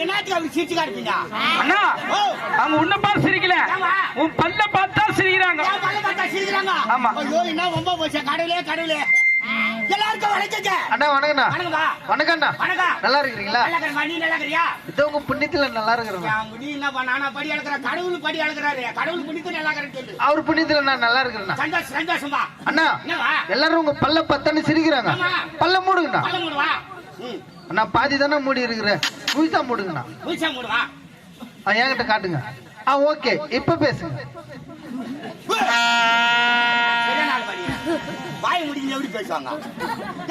என்னத்துக்கு அப்படி சிரிச்சு காட்டுறீங்க? அண்ணா அவங்க உன்னை பார்த்து சிரிக்கல, உன் பல்ல பார்த்தா சிரிக்கிறாங்க. பல்ல பார்த்தா சிரிக்கிறாங்க? ஆமா. ஐயோ என்ன ரொம்ப போச்சு. கடவுளே கடவுளே. எல்லாருக்கும் வணக்கங்க. அண்ணா வணக்கண்ணா. வணக்கம்டா. வணக்கண்ணா. வணக்கம். நல்லா இருக்கீங்களா? நல்லா இருக்கேன். நீ நல்லா இருக்கறியா? இதோ உங்க புண்ணியத்துல நல்லா இருக்கிறேன். நீ என்ன பண்ண? நானா படி அளக்குறேன். கடவுள் படி அளக்குறாரு. கடவுள் புண்ணியத்துல நல்லா இருக்கறேன்னு சொல்லு. அவர் புண்ணியத்துல நான் நல்லா இருக்கிறேன். சந்தோஷம் சந்தோஷம்பா. அண்ணா எல்லாரும் உங்க பல்ல பத்தன்னு சிரிக்கிறாங்க. பல்ல மூடுங்கண்ணா. பல்ல மூடுவா. அண்ணா பாதி தானே மூடி இருக்கிறேன். முழுசா மூடுங்கண்ணா. முழுசா மூடுவா. என்கிட்ட காட்டுங்க. ஓகே இப்ப பேசுங்க. வாய் முடிஞ்சு எப்படி பேசுவாங்க?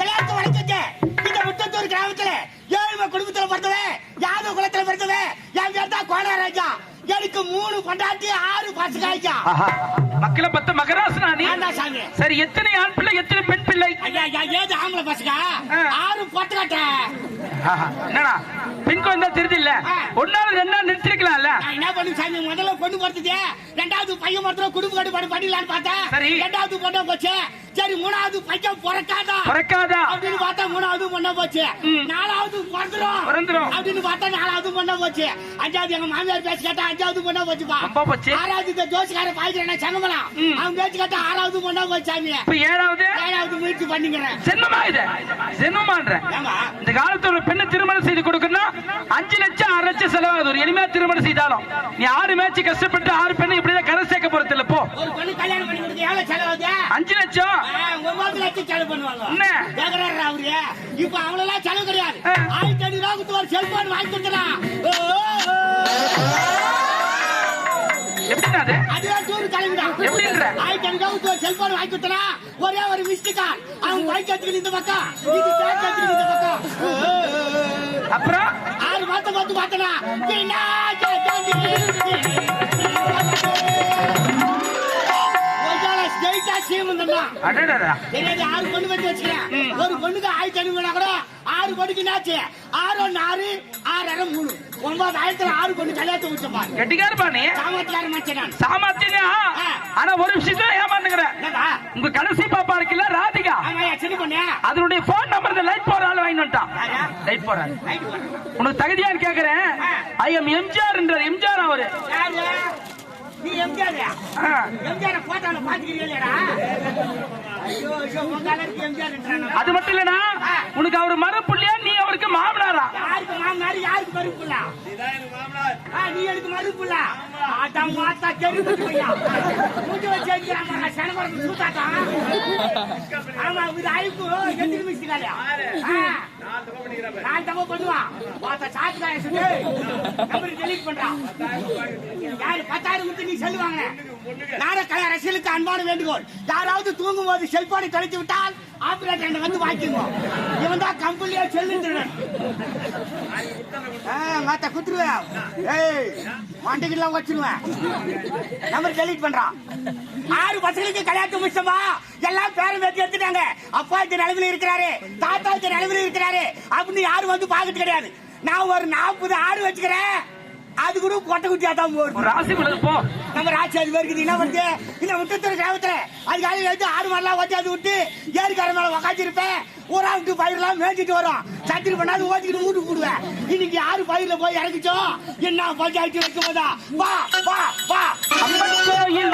எல்லாருக்கும் வணக்கங்க. இந்த முட்டத்தூர் கிராமத்துல ஏழ்மை குடும்பத்துல பிறந்தவன், யாதவ குலத்துல பிறந்தவன். என் பேர் தான் கோணராஜா. எனக்கு 3 பொண்டாட்டி 6 பசங்க ஆயிச்சா. மக்களை பத்த மகராசனா நீ? சாமி. சரி எத்தனை ஆண் பிள்ளை எத்தனை பெண் பிள்ளை? ஏது ஆம்பளை பசங்க 6 பொட்டக்காட்ட. என்னடா பெண் குழந்தை தெரியுது இல்ல, ஒன்னால ரெண்டா நிறுத்திருக்கலாம்ல. என்ன பண்ணு சாமி, முதல்ல பொண்ணு பொறுத்துச்சு, 2வது பையன் பொறுத்த குடும்ப கட்டுப்பாடு பண்ணிடலான்னு பார்த்தேன். 2வது பொண்ணா போச்சு. சரி 3வது பையன் பிறக்காதா அப்படின்னு பார்த்தா 3வது பொண்ணா போச்சு. 4வது பிறந்துரும் அப்படின்னு பார்த்தா 4வது பொண்ணா போச்சு. 5வது எங்க மாமியார் பேச்சு கேட்டா 5வது பொண்ணா போச்சுப்பா. 6வது இந்த ஜோசிக்கார பாய்க்கிறேன் சங்கமலாம், அவன் பேச்சு கேட்டா 6வது பொண்ணா போச்சு சாமி. 7வது முயற்சி பண்ணிக்கிறேன். ஜென்மமா இது ஜென்மமான்ற இந்த காலத்துல ஒரு பெண்ணு திருமணம் செய்து கொடுக்கணும் 5 லட்சம் 6 லட்சம் செலவாகுது. ஒரு எளிமையா திருமணம் செய்தாலும் நீ 6 மேட்ச் கஷ்டப்பட்டு 6 பெண்ணு இப்படிதான் கரை சேர்க்க போறது இல்ல. போ ஒரு பொண்ணு கல்யாணம் பண்ணி கொடுக்க எவ்வளவு செலவாகுது? 5 லட்சம் 9 லட்சம் செலவு பண்ணுவாங்க. கேக்குறாரு அவரு. இப்ப அவ்வளவு செலவு கிடையாது. 1500 ரூபாய்க்கு ஒரு செல்போன் வாங்கி கொடுக்கலாம். எப்படின்னா அதுவே டூர் கிளம்பிடான். 1500 ரூபாய்க்கு ஒரு செல்போன் வாங்கி கொடுத்தலாம். ஒரே ஒரு மிஸ்டு கால். அவங்க பைக் எடுத்துக்கிட்டு இந்த பக்கம், இது பேக் எடுத்துக்கிட்டு இந்த பக்கம். அப்புறம் 6 மாசம் பார்த்து பார்த்தனா ஆறு பொண்ணு வச்சு வச்சுக்கிறேன். ஒரு பொண்ணுக்கு 1500 கூட 6 பொண்ணுக்கு என்னாச்சு? 6 1 6 6 3 9,000 6 பொண்ணு கல்யாணத்தை வச்சப்பா. கெட்டிக்காரப்பா நீ. சாமர்த்தியார மச்சான். சாமர்த்தியா? ஆனா ஒரு விஷயத்துல ஏமாந்துங்கற. உங்க கடைசி பாப்பா இருக்குல்ல ராதிகா. ஆமாயா சின்ன பொண்ணு. அதனுடைய போன் நம்பர் இந்த லைட் போற ஆளு வாங்கி வந்துட்டான். லைட் போற ஆளு. உனக்கு தகுதியான்னு கேக்குறேன். ஐ எம் எம்ஜிஆர் என்ற எம்ஜிஆர் அவரு. யாரு? நீ எம்ஜிஆர்? எம்ஜிஆர் போட்டோல பாத்துக்கிறீங்களா? ஐயோ ஐயோ உங்களாருக்கு எம்ஜிஆர் என்றானே. அது மட்டும் இல்லனா உனக்கு அவர் மறுப்புள்ளியா நீ அவருக்கு மாமனாரா? யாருக்கு மாமனார் யாருக்கு மறுப்புள்ளா? நீதான் எனக்கு மாமனார். நீ எனக்கு மறுப்புள்ளா? ஆடா மாத்தா கேடு போய்யா. மூஞ்சி வச்சு ஏங்கறாங்க சனமரத்து சூட்டாடா. ஆமா இது ஐக்கு எதிரி மிஸ்டிகாலயா. நான் தப்பு பண்ணுவா. மாத்தா சாட்காய சுடே. நம்பர் டெலீட் பண்றா. யாரு 10,000 கொடுத்து நீ சொல்லுவாங்க. நாடக அரசியலுக்கு அன்பான வேண்டுகோள். யாராவது தூங்கும் போது செல்போனை தொலைத்து விட்டால் ஆபரேட்டர் வந்து வாங்கிக்கோ. இவன் தான் கம்பெனியா செல்லுன்றேன். மாத்தா குத்துருவேன். ஏய் மாண்டிக்கலாம் வச்சிருவேன். நம்பர் டெலீட் பண்றான். 6 பசங்களுக்கு கல்யாணம் முடிச்சமா எல்லாம் பேரம் பேத்தி எடுத்துட்டாங்க. அப்பா இந்த நிலைமையில இருக்கிறாரு, தாத்தா இந்த நிலைமையில இருக்கிறாரு அப்படின்னு யாரும் வந்து பாக்குறது கிடையாது. நான் ஒரு 40 ஆடு வச்சுக்கிறேன். அது கூட கொட்டை குட்டியா தான் போகுது. ராசி போ நம்ம ராசி அது இருக்குது. என்ன பண்ணுது இந்த முட்டத்தூர் கிராமத்துல அதுக்காக எடுத்து 6 மாடலாம் வச்சாது விட்டு ஏரிக்கார மேல உக்காச்சிருப்பேன். ஊரா விட்டு பயிரெல்லாம் மேய்ச்சிட்டு வரும். சத்திரி பண்ணாது ஓட்டிக்கிட்டு மூட்டு கூடுவேன். இன்னைக்கு 6 பயிர்ல போய் இறக்கிச்சோம். என்ன பஞ்சாயத்து வைக்கும் போதா வா வா வா கோயில்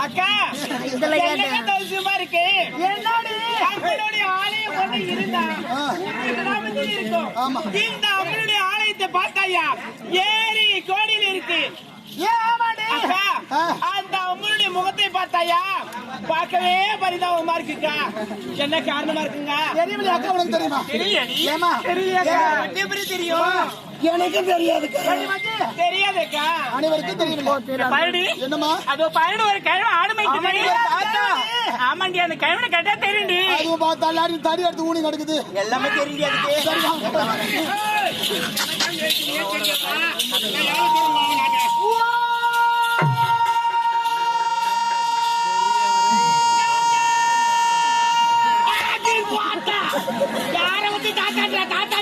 அக்கா சும்மா இருக்கு. என்னுடைய ஆலயம் கொண்டு இருந்தா இருக்கும். இந்த அம்மனுடைய ஆலயத்தை பார்த்தாயா ஏரி கோடியில் இருக்கு. அந்த அம்மனுடைய முகத்தை பார்த்தாயா பார்க்கவே பரிதாபமா இருக்குக்கா. என்ன காரணமா இருக்குங்க? தெரியல அக்கா, உனக்கு தெரியுமா? ஏமா தெரியும். எனக்கும் தெரியாதுக்கா. தெரியாதுக்கா. அனைவருக்கும் தெரியும். பழனி என்னமா அதோ பழனி ஒரு கிழமை ஆடுமை ஆமாண்டி, அந்த கிழமை கேட்டா தெரியுண்டி. அதுவும் பார்த்தா எல்லாரும் தடி எடுத்து ஊனி நடக்குது. எல்லாமே தெரியுது அதுக்கு. யாரை வந்து தாத்தா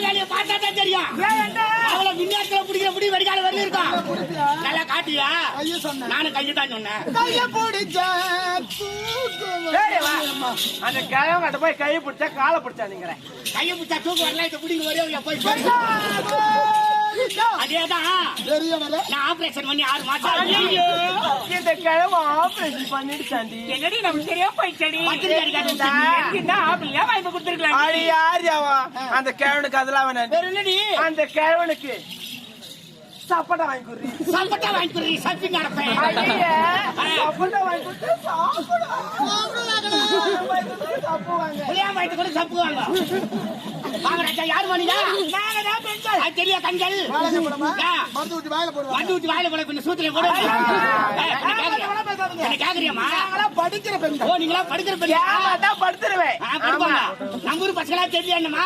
ஜாலியை பார்த்தா தான் தெரியும். அவளை விஞ்ஞானத்துல பிடிக்கிற முடி வடிகால வரல இருக்கும். நல்லா காட்டியா? நானும் கையை தான் சொன்னேன். அந்த கிழமை கிட்ட போய் கையை பிடிச்சா காலை பிடிச்சா நீங்க கையை பிடிச்சா தூக்கு வரல. இதை பிடிங்க வரையா போய் அதேதான் நான் ஆபரேஷன் பண்ணி 6 மாசம். இந்த கிழமை ஆபரேஷன் பண்ணிடுச்சாண்டி. என்னடி நமக்கு சரியா போயிடுச்சாடி. ஆப்பிளியா வாய்ப்பு கொடுத்துருக்கலாம். அந்த கிழவனுக்கு அதெல்லாம் வேணாடி. அந்த கிழவனுக்கு சாப்பாட்டா வாங்கி கொடுறீ. சாப்பாட்டா வாங்கி கொடுறீ. சப்பிங் நடப்பேன். சாப்பாட்டா வாங்கி கொடுத்து சாப்பிடுவாங்க. கூட சாப்பிடுவாங்க. வாங்க ராஜா, யாரு வாணியா? தெரியா கண்கள் மருந்து ஊத்தி வாயில போட கொஞ்சம் சூத்திர போட. கேக்குறியம்மா? படிக்கிற பெண். ஓ, நீங்களா படிக்கிற பெண்? படுத்துருவேன். நம்ம ஊர் பசங்களா தெரியாதுமா?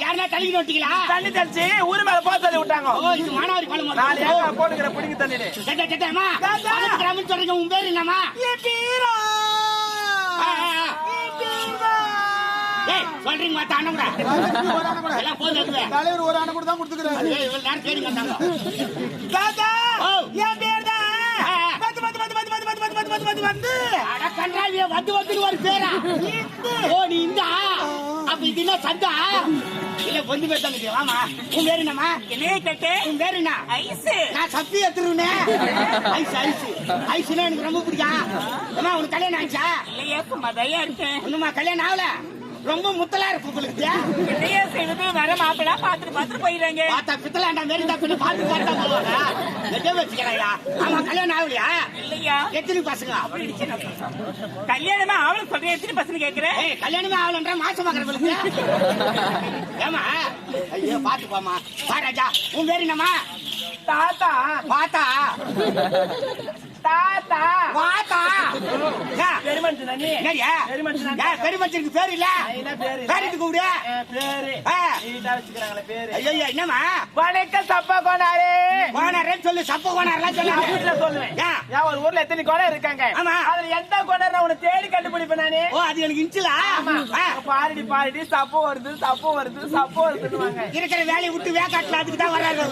யாருன்னா தள்ளி நோட்டிங்களா? தண்ணி தெளிச்சு ஊரு மேல போக சொல்லி விட்டாங்க. ஓ, இது மானாவாரி பழம் போட்டுக்கிற பிடிங்க தண்ணி. கேட்டேம்மா கிராமம் சொல்றீங்க. உன் பேரு என்னம்மா? சொல்றீங்க மாத்தா அண்ணன் கூட எல்லாம் போய் தலைவர் ஒரு அண்ணன் கூட தான் கொடுத்துக்கிறாரு. நேரம் கேளுங்க தாத்தா. என் பேர் தான் வந்து கன்றாவிய வந்து ஒரு பேரா. ஓ, நீ இந்த அப்ப இது என்ன சந்தா இல்ல பொந்து பேர் தான். வாமா, உன் பேரு என்னமா? என்னையே கேட்டு உன் பேரு என்ன? ஐஸ். நான் சப்பி எடுத்துருவேன். ஐஸ் ஐஸ் ஐஸ்னா எனக்கு ரொம்ப பிடிக்கும். அம்மா, உனக்கு கல்யாணம் ஆயிடுச்சா? இல்லையா, சும்மா தயா இருக்கேன். இன்னுமா கல்யாணம் ஆகல? ரொம்ப முத்தலா இருக்கு உங்களுக்கு. என்னையா செய்வது? வர மாப்பிளா பாத்துட்டு போயிடுறாங்க. பாத்தா பித்தலாண்டா மாரி தான் பின்ன பாத்து பார்த்தா போவாங்க. எதை வச்சுக்கிறாயா? ஆமா, கல்யாணம் ஆகலையா? இல்லையா. எத்தனை பசங்க? அப்படி கல்யாணமே ஆகல சொல்றேன். எத்தனை பசங்க கேக்குறேன்? கல்யாணமே ஆகலன்ற மாசம் பாக்குறவங்களுக்கு. ஏமா ஐயோ பாத்து போமா. வா ராஜா, உன் பேரு என்னம்மா? தாத்தா. பாத்தா தாத்தா வாத்தா. பெருமனுக்கு பேர் இல்ல. பேருக்கு கூப்பிடு. என்னமா? வணக்கம் சப்ப கோனாரே. கோனாரே சொல்லு. சப்ப கோனாரெல்லாம் சொல்லுவேன். ஒரு ஊர்ல எத்தனை கோணம் இருக்காங்க? ஆமா, அதுல எந்த கோணம் உனக்கு தேடி கண்டுபிடிப்பேன் நானே. ஓ, அது எனக்கு இன்ச்சுலா? பாரடி பாரடி சப்போ வருது சப்போ வருது சப்போ வருதுன்னு இருக்கிற வேலையை விட்டு வேக்காட்டுல அதுக்கு தான் வராது.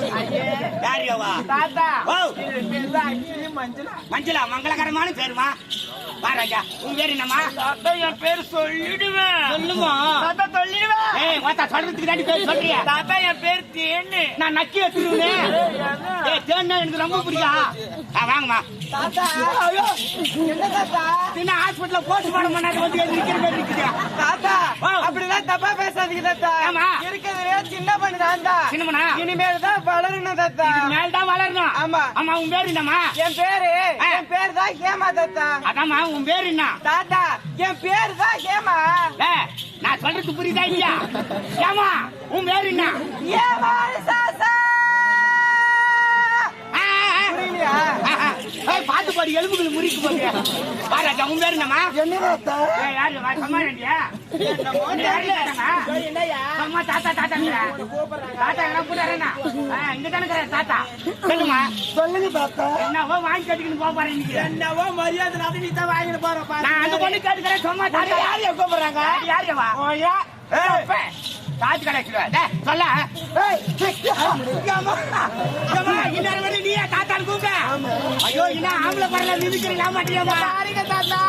யாரியாவா? தாத்தா. ஓ, மஞ்சளா. மஞ்சளா மங்களகரமான பேருமா? ராஜா, உன் பேரு என்னம்மா? தாத்தா, என் பேரு சொல்லிடுவேன். சொல்லுமா? தாத்தா சொல்லிடுவேன். ஏய் வாத்தா, சொல்றதுக்கு தாண்டி பேர் சொல்றியா? தாத்தா, என் பேரு தேன்னு. நான் நக்கி வச்சிருவேன். ஏய், தேன்னா எனக்கு ரொம்ப பிடிக்கும். வாங்கம்மா. தாத்தா, ஐயோ என்ன தாத்தா? என்ன ஹாஸ்பிடல்ல போஸ்ட்மார்ட்டம் பண்ணாத வந்து இருக்கிற மாதிரி இருக்குது. தாத்தா, அப்படிலாம் தப்பா பேசாதீங்க தாத்தா. ஆமா, இருக்கிறதே சின்ன பண்ணு தாத்தா. சின்ன பண்ணா இனிமேல் தான் வளரணும் தாத்தா. இனிமேல் தான் வளரணும். ஆமா. ஆமா, உன் பேரு என்னம்மா? என் பேரு தான் ஹேமா தாத்தா. அதாம்மா, உன் பேரு என்ன? தாத்தா, என் பேரு தான் ஹேமா. நான் சொல்றது புரியுதா இல்லையா? ஹேமா, உன் பேரு என்ன? ஹேமா சாசா. பாத்து பாடி எலும்புகள் முறிக்கு போங்க. ராஜா, உன் பேரு என்னம்மா? என்ன தாத்தா? யாரு சமாளியா? அம்மா தாத்தா தாத்தா தாத்தா கூட்டாரா? இங்க தானே தாத்தா. சொல்லுமா? சொல்லுங்க தாத்தா. என்னவோ வாங்கி கட்டிக்கிட்டு போறேன். இன்னைக்கு என்னவோ மரியாதை நீ தான் வாங்கிட்டு போறப்பா. நான் அந்த பொண்ணு கேட்டுக்கிறேன். சும்மா தாத்தா யாரையா கூப்பிடுறாங்க? யாரையவா? ஓயா காத்து கிடைச்சிடுவா. சொல்ல இன்னொரு வரை நீயா தாத்தான்னு கூப்பிட. ஐயோ, என்ன ஆம்பளை பரல மிதிக்கிறீங்களா மாட்டியாமா? தாத்தா